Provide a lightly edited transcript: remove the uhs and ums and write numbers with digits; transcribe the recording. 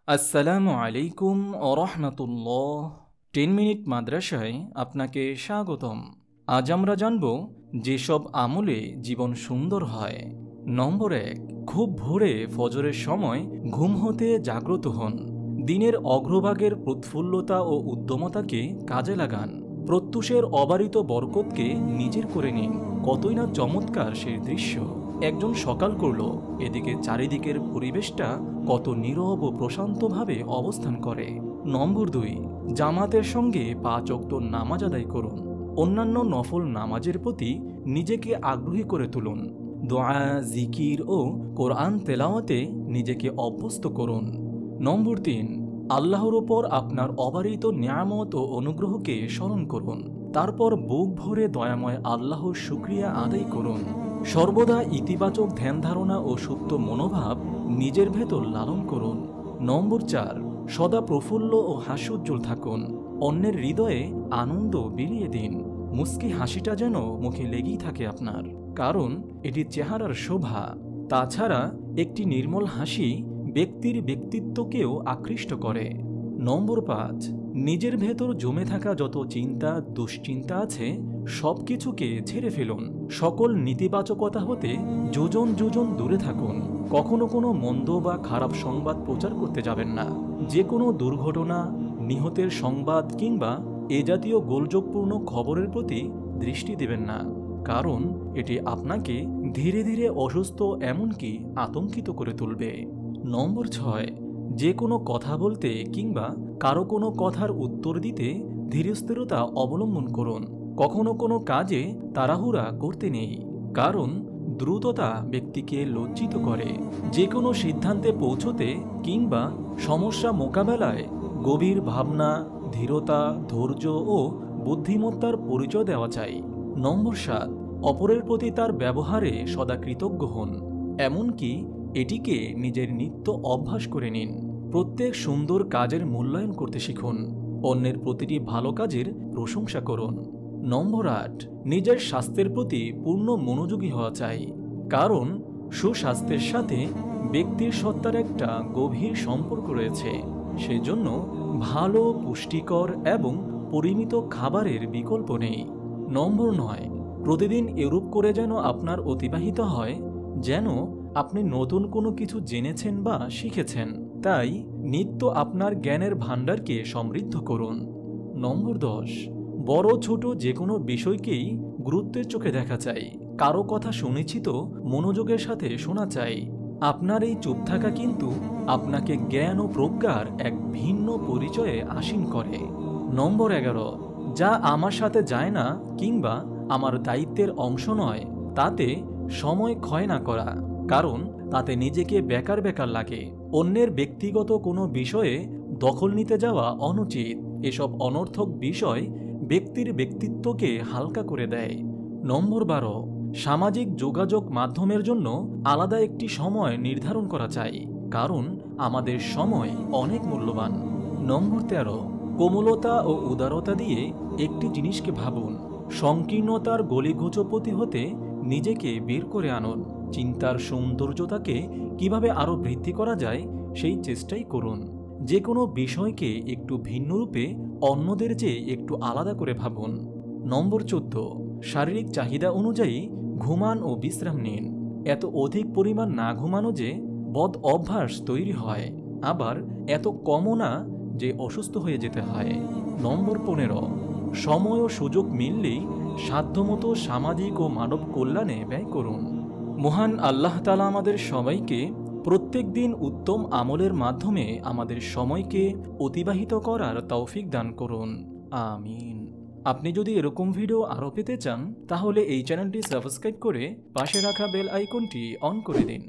আসসালামু আলাইকুম ও রহমতুল্লাহ। 10 মিনিট মাদ্রাসায় আপনাকে স্বাগতম। আজ আমরা জানব যেসব আমলে জীবন সুন্দর হয়। নম্বর 1, খুব ভোরে ফজরের সময় ঘুম হতে জাগ্রত হন। দিনের অগ্রভাগের প্রফুল্লতা ও উদ্যমতাকে কাজে লাগান। প্রত্যুষের অবারিত বরকতকে নিজের করে নিন। কতই না চমৎকার সেই দৃশ্য। একজন সকাল করল, এদিকে চারিদিকের পরিবেশটা কত নীরব ও প্রশান্তভাবে অবস্থান করে। নম্বর 2, জামাতের সঙ্গে 5 ওয়াক্ত নামাজ আদায় করুন। অন্যান্য নফল নামাজের প্রতি নিজেকে আগ্রহী করে তুলুন। দোয়া, জিকির ও কোরআন তেলাওয়াতে নিজেকে অভ্যস্ত করুন। নম্বর 3, আল্লাহর ওপর আপনার অবারিত নিয়ামত ও অনুগ্রহকে স্মরণ করুন। তারপর বুক ভরে দয়াময় আল্লাহর শুকরিয়া আদায় করুন। সর্বদা ইতিবাচক ধ্যান ধারণা ও সুপ্ত মনোভাব নিজের ভেতর লালন করুন। নম্বর 4, সদা প্রফুল্ল ও হাস্যোজ্জ্বল থাকুন। অন্যের হৃদয়ে আনন্দ বিলিয়ে দিন। মুস্কি হাসিটা যেন মুখে লেগেই থাকে আপনার, কারণ এটি চেহারার শোভা। তাছাড়া একটি নির্মল হাসি ব্যক্তির ব্যক্তিত্বকেও আকৃষ্ট করে। নম্বর 5, নিজের ভেতর জমে থাকা যত চিন্তা দুশ্চিন্তা আছে সবকিছুকে ঝেড়ে ফেলুন। সকল নেতিবাচকতা হতে যোজন যোজন দূরে থাকুন। কখনো কোনো মন্দ বা খারাপ সংবাদ প্রচার করতে যাবেন না। যে কোনো দুর্ঘটনা, নিহতের সংবাদ কিংবা এ জাতীয় গোলযোগপূর্ণ খবরের প্রতি দৃষ্টি দেবেন না, কারণ এটি আপনাকে ধীরে ধীরে অসুস্থ এমনকি আতঙ্কিত করে তুলবে। নম্বর 6, যে কোনো কথা বলতে কিংবা কারো কোনো কথার উত্তর দিতে ধীরস্থিরতা অবলম্বন করুন। কখনো কোনো কাজে তাড়াহুড়া করতে নেই, কারণ দ্রুততা ব্যক্তিকে লজ্জিত করে। যে কোনো সিদ্ধান্তে পৌঁছতে কিংবা সমস্যা মোকাবেলায় গভীর ভাবনা, ধীরতা, ধৈর্য ও বুদ্ধিমত্তার পরিচয় দেওয়া চাই। নম্বর 7, অপরের প্রতি তার ব্যবহারে সদা কৃতজ্ঞ হন, এমনকি এটিকে নিজের নিত্য অভ্যাস করে নিন। প্রত্যেক সুন্দর কাজের মূল্যায়ন করতে শিখুন। অন্যের প্রতিটি ভালো কাজের প্রশংসা করুন। নম্বর 8, নিজের স্বাস্থ্যের প্রতি পূর্ণ মনোযোগী হওয়া চাই, কারণ সুস্বাস্থ্যের সাথে ব্যক্তির সত্তার একটা গভীর সম্পর্ক রয়েছে। সেজন্য ভালো, পুষ্টিকর এবং পরিমিত খাবারের বিকল্প নেই। নম্বর 9, প্রতিদিন এরূপ করে যেন আপনার অতিবাহিত হয় যেন আপনি নতুন কোনো কিছু জেনেছেন বা শিখেছেন। তাই নিত্য আপনার জ্ঞানের ভাণ্ডারকে সমৃদ্ধ করুন। নম্বর 10, বড় ছোট যে কোনো বিষয়কেই গুরুত্বের চোখে দেখা চাই। কারো কথা শুনেছি তো মনোযোগের সাথে শোনা চাই। আপনার এই চুপ থাকা কিন্তু আপনাকে জ্ঞান ও প্রজ্ঞার এক ভিন্ন পরিচয়ে আসীন করে। নম্বর 11, যা আমার সাথে যায় না কিংবা আমার দায়িত্বের অংশ নয় তাতে সময় ক্ষয় না করা, কারণ তাতে নিজেকে বেকার বেকার লাগে। অন্যের ব্যক্তিগত কোনো বিষয়ে দখল নিতে যাওয়া অনুচিত। এসব অনর্থক বিষয় ব্যক্তির ব্যক্তিত্বকে হালকা করে দেয়। নম্বর 12, সামাজিক যোগাযোগ মাধ্যমের জন্য আলাদা একটি সময় নির্ধারণ করা চাই, কারণ আমাদের সময় অনেক মূল্যবান। নম্বর 13, কোমলতা ও উদারতা দিয়ে একটি জিনিসকে ভাবুন। সংকীর্ণতার গলিগোচপতি হতে নিজেকে বের করে আনুন। চিন্তার সৌন্দর্যতাকে কিভাবে আরও বৃদ্ধি করা যায় সেই চেষ্টাই করুন। যে কোনো বিষয়কে একটু ভিন্ন রূপে অন্যদের চেয়ে একটু আলাদা করে ভাবুন। নম্বর 14, শারীরিক চাহিদা অনুযায়ী ঘুমান ও বিশ্রাম নিন। এত অধিক পরিমাণ না ঘুমানো যে বদ অভ্যাস তৈরি হয়, আবার এত কমও না যে অসুস্থ হয়ে যেতে হয়। নম্বর 15, সময় ও সুযোগ মিললেই সাধ্যমতো সামাজিক ও মানব কল্যাণে ব্যয় করুন। মহান আল্লাহ তাআলা আমাদের সবাইকে প্রত্যেক দিন উত্তম আমলের মাধ্যমে আমাদের সময়কে অতিবাহিত করার তৌফিক দান করুন। আমিন। আপনি যদি এরকম ভিডিও আরও পেতে চান তাহলে এই চ্যানেলটি সাবস্ক্রাইব করে পাশে রাখা বেল আইকনটি অন করে দিন।